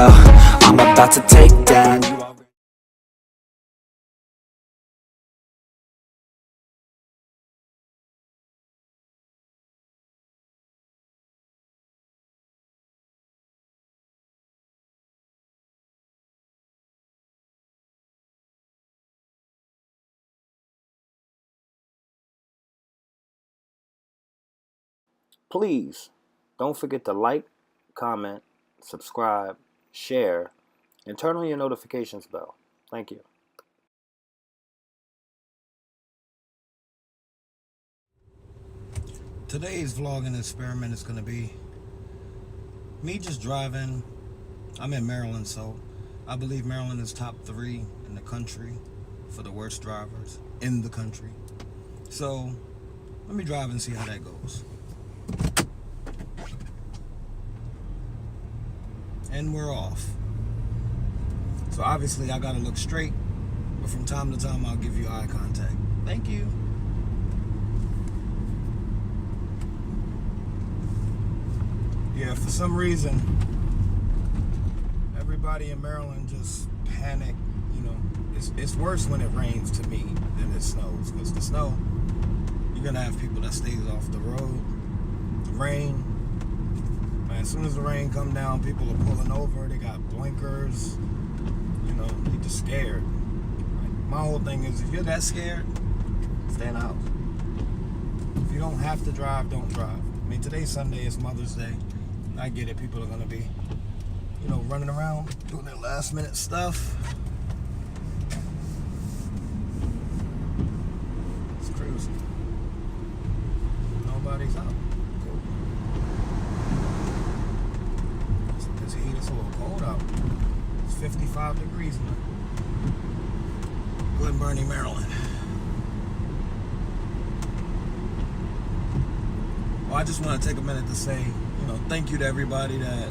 go. I'm about to take down. Please don't forget to like, comment, subscribe, share, and turn on your notifications bell. Thank you. Today's vlogging experiment is going to be me just driving. I'm in Maryland, so I believe Maryland is top 3 in the country for the worst drivers in the country. So let me drive and see how that goes. And we're off. So obviously I got to look straight, but from time to time I'll give you eye contact. Thank you. Yeah, for some reason, everybody in Maryland just panicked. You know, it's worse when it rains to me than it snows, because the snow, you're gonna have people that stays off the road. The rain, man, as soon as the rain come down, people are pulling over. They got blinkers. You know, they just scared. Like, my whole thing is, if you're that scared, stay in the house. If you don't have to drive, don't drive. I mean, today's Sunday, it's Mother's Day. I get it, people are gonna be, you know, running around doing their last minute stuff. It's cruising. Nobody's out. Cool. This heat is a little cold out. It's 55 degrees now. Glen Burnie, Maryland. Well, I just want to take a minute to say, you know, thank you to everybody that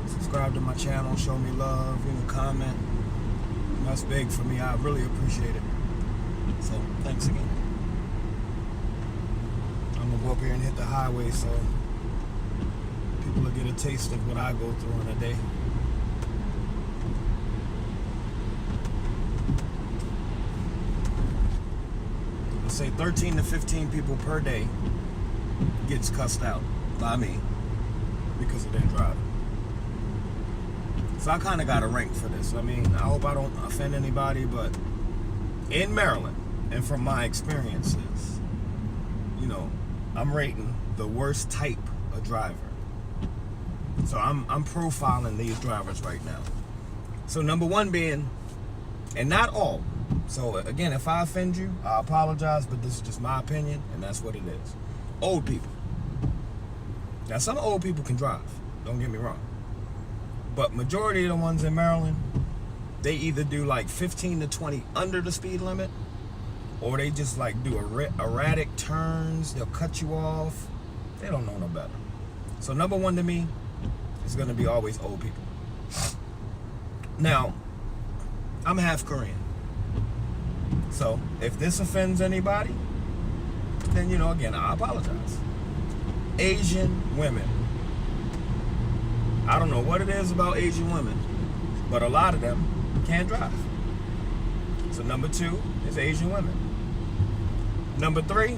subscribe to my channel, show me love, you know, comment. That's big for me. I really appreciate it. So, thanks again. I'm gonna go up here and hit the highway so people will get a taste of what I go through in a day. Let's say 13 to 15 people per day gets cussed out by me because of their driving. So I kind of got a rank for this. I mean, I hope I don't offend anybody, but in Maryland, and from my experiences, you know, I'm rating the worst type of driver. So I'm profiling these drivers right now. So number 1 being, and not all. So again, if I offend you, I apologize, but this is just my opinion, and that's what it is. Old people. Now, some old people can drive, don't get me wrong. But majority of the ones in Maryland, they either do like 15 to 20 under the speed limit, or they just like do erratic turns. They'll cut you off. They don't know no better. So number 1 to me is going to be always old people. Now, I'm half Korean. So if this offends anybody, then, you know, again, I apologize. Asian women. I don't know what it is about Asian women, but a lot of them can't drive. So number 2 is Asian women. Number 3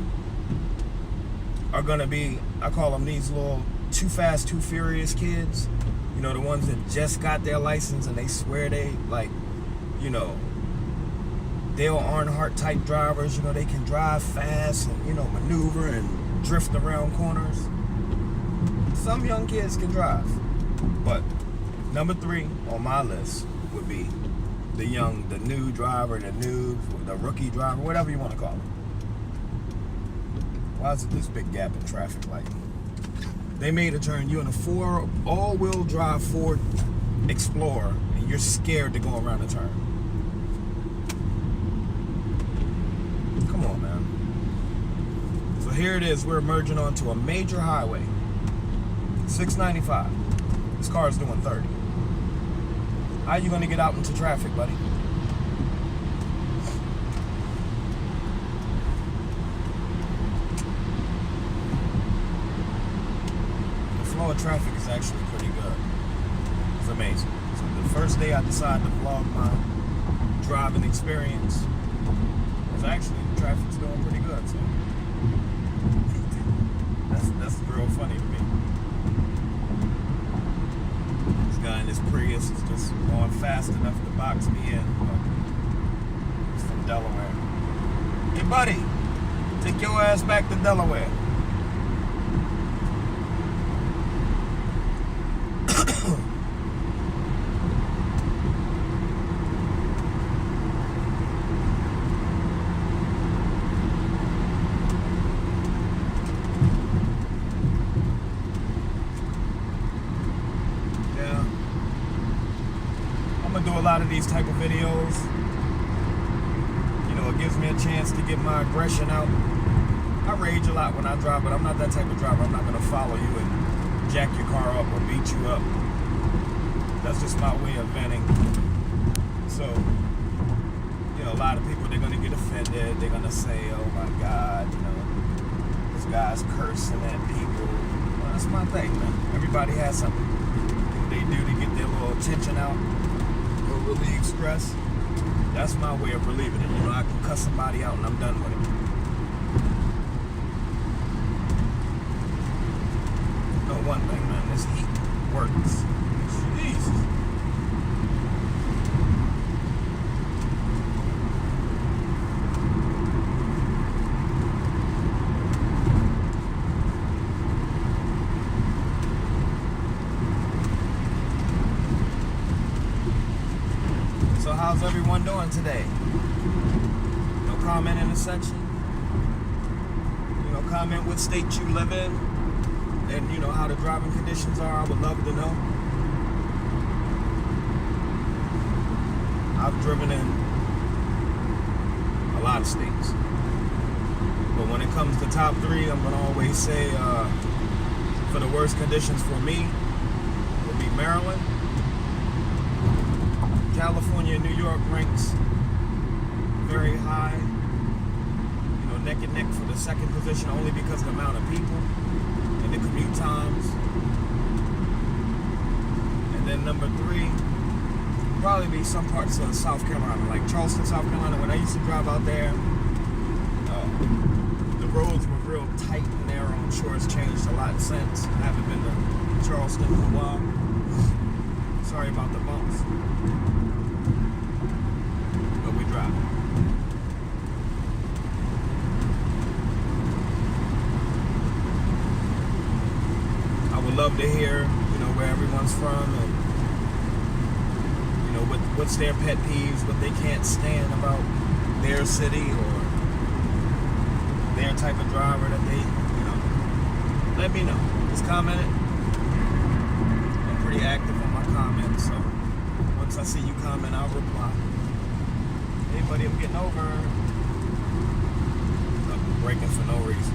are gonna be, I call them these little too fast, too furious kids. You know, the ones that just got their license and they swear they, like, you know, Dale Earnhardt type drivers. You know, they can drive fast and, you know, maneuver and drift around corners. Some young kids can drive. But number 3 on my list would be the new driver, the rookie driver, whatever you want to call it. Why is it this big gap in traffic light? They made a turn. You're in a all-wheel drive Ford Explorer, and you're scared to go around the turn. Come on, man. So here it is. We're merging onto a major highway. 695. This car is doing 30. How are you going to get out into traffic, buddy? The flow of traffic is actually pretty good. was amazing. So the first day I decided to vlog my driving experience was actually the traffic's doing pretty good. So that's real funny to me. This guy in his Prius is just going fast enough to box me in. But he's from Delaware. Hey buddy, take your ass back to Delaware. Do a lot of these type of videos. You know, it gives me a chance to get my aggression out. I rage a lot when I drive, but I'm not that type of driver. I'm not going to follow you and jack your car up or beat you up. That's just my way of venting. So, you know, a lot of people, they're going to get offended. They're going to say, oh my God, you know, this guy's cursing at people. Well, that's my thing, man. Everybody has something they do to get their little attention out. Relieve stress. That's my way of relieving it. You know, I can cuss somebody out and I'm done with it. You know one thing, man, this heat works. Jesus. So how's everyone doing today? You know, comment in the section. You know, comment what state you live in and, you know, how the driving conditions are. I would love to know. I've driven in a lot of states. But when it comes to top 3, I'm going to always say for the worst conditions for me would be Maryland. California and New York ranks very high, you know, neck and neck for the second position only because of the amount of people and the commute times. And then number 3, probably be some parts of South Carolina, like Charleston, South Carolina. When I used to drive out there, the roads were real tight and narrow. I'm sure it's changed a lot since. I haven't been to Charleston in a while. Sorry about the bumps. But we drive. I would love to hear, you know, where everyone's from and, you know, what's their pet peeves, what they can't stand about their city or their type of driver that they, you know, let me know. Just comment it. I'm pretty active on my comments, so once I see you comment, I'll reply. Hey buddy, I'm getting over. I'm braking for no reason.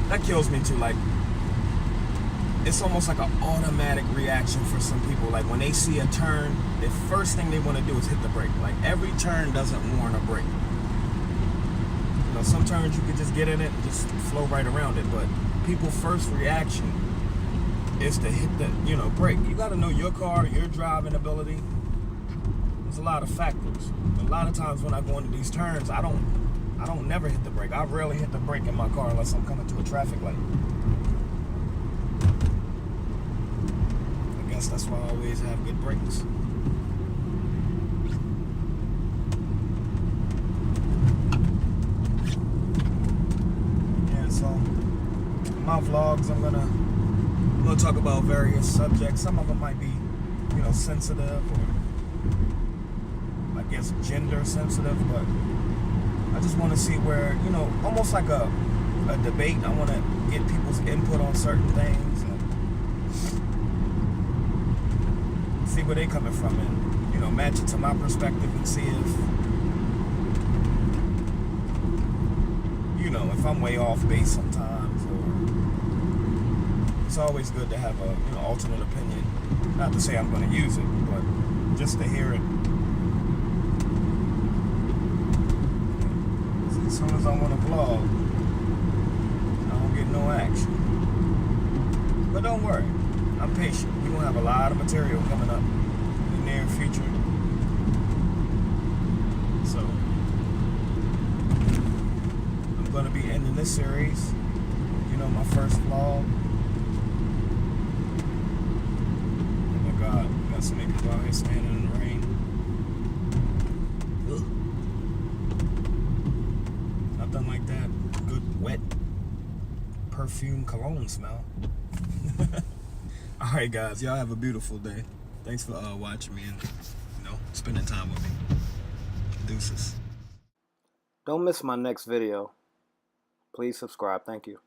That kills me too. Like, it's almost like an automatic reaction for some people. Like when they see a turn, the first thing they want to do is hit the brake. Like every turn doesn't warrant a brake. You know, some turns you can just get in it and just flow right around it, but people's first reaction is to hit the, you know, brake. You got to know your car, your driving ability. There's a lot of factors. A lot of times when I go into these turns, I don't never hit the brake. I rarely hit the brake in my car unless I'm coming to a traffic light. I guess that's why I always have good brakes. Yeah, so my vlogs, I'm gonna talk about various subjects. Some of them might be, you know, sensitive or I guess gender sensitive, but I just want to see where, you know, almost like a debate. I want to get people's input on certain things and see where they're coming from and, you know, match it to my perspective and see if, you know, if I'm way off base sometimes, or it's always good to have a, you know, alternate opinion. Not to say I'm going to use it, but just to hear it. As soon as I want to vlog, I don't get no action. worry. I'm patient. We're going to have a lot of material coming up in the near future. So, I'm going to be ending this series. You know, my first vlog. Oh my God. Got so many people out here standing in the rain. Ugh. Nothing like that. Good, wet, perfume cologne smell. Alright guys, y'all have a beautiful day. Thanks for watching me and, you know, spending time with me. Deuces. Don't miss my next video. Please subscribe. Thank you.